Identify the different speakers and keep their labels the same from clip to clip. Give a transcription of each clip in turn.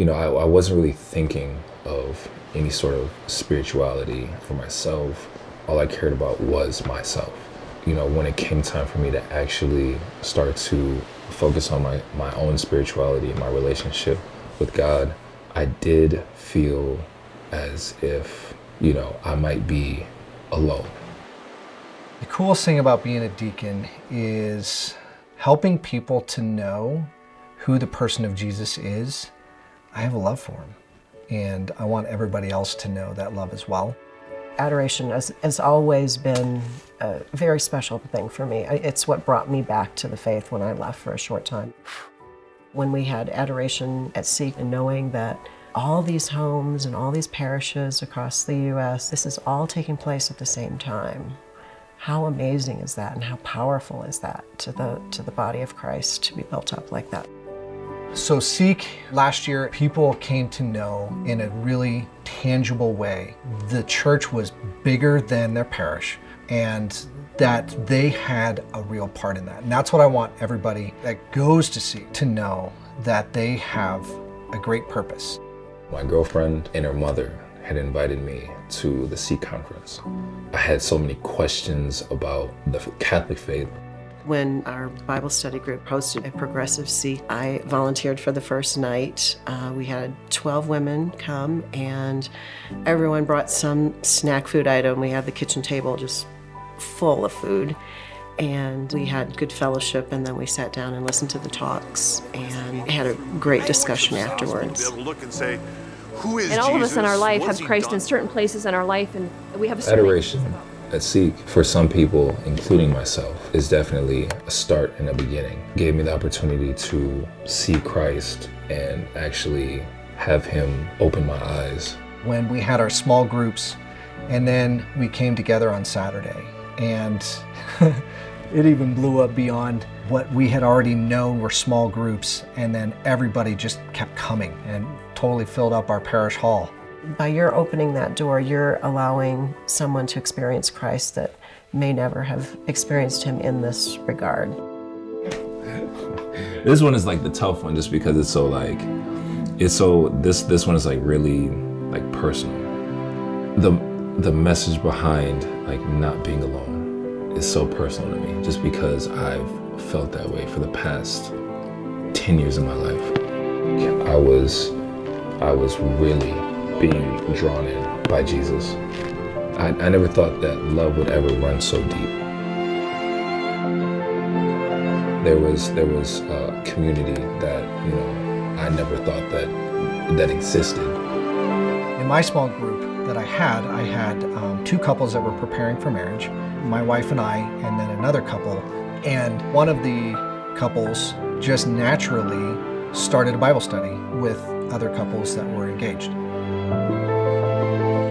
Speaker 1: I wasn't really thinking of any sort of spirituality for myself. All I cared about was myself. When it came time for me to actually start to focus on my own spirituality and my relationship with God, I did feel as if, I might be alone.
Speaker 2: The coolest thing about being a deacon is helping people to know who the person of Jesus is. I have a love for him, and I want everybody else to know that love as well.
Speaker 3: Adoration has always been a very special thing for me. It's what brought me back to the faith when I left for a short time. When we had adoration at SEEK, and knowing that all these homes and all these parishes across the U.S., this is all taking place at the same time. How amazing is that, and how powerful is that to the body of Christ to be built up like that?
Speaker 2: So SEEK, last year, people came to know in a really tangible way the church was bigger than their parish, and that they had a real part in that. And that's what I want everybody that goes to SEEK to know, that they have a great purpose.
Speaker 1: My girlfriend and her mother had invited me to the SEEK conference. I had so many questions about the Catholic faith.
Speaker 3: When our Bible study group hosted a progressive SEEK, I volunteered for the first night. We had 12 women come, and everyone brought some snack food item. We had the kitchen table just full of food, and we had good fellowship, and then we sat down and listened to the talks and had a great discussion afterwards.
Speaker 4: And all of us in our life have Christ in certain places in our life, and we have a certain
Speaker 1: Adoration at SEEK, for some people, including myself, is definitely a start and a beginning. It gave me the opportunity to see Christ and actually have him open my eyes.
Speaker 2: When we had our small groups, and then we came together on Saturday, and it even blew up beyond what we had already known were small groups, and then everybody just kept coming and totally filled up our parish hall.
Speaker 3: By your opening that door, you're allowing someone to experience Christ that may never have experienced him in this regard.
Speaker 1: This one is like the tough one, just because this one is like really like personal. The message behind like not being alone is so personal to me, just because I've felt that way for the past 10 years of my life. I was really being drawn in by Jesus. I never thought that love would ever run so deep. There was a community that I never thought that existed.
Speaker 2: In my small group that I had two couples that were preparing for marriage, my wife and I, and then another couple. And one of the couples just naturally started a Bible study with other couples that were engaged.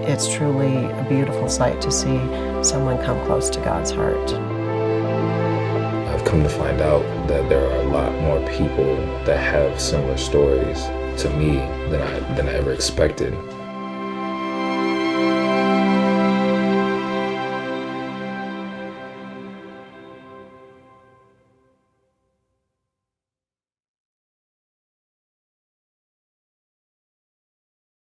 Speaker 3: It's truly a beautiful sight to see someone come close to God's heart.
Speaker 1: I've come to find out that there are a lot more people that have similar stories to me than I ever expected.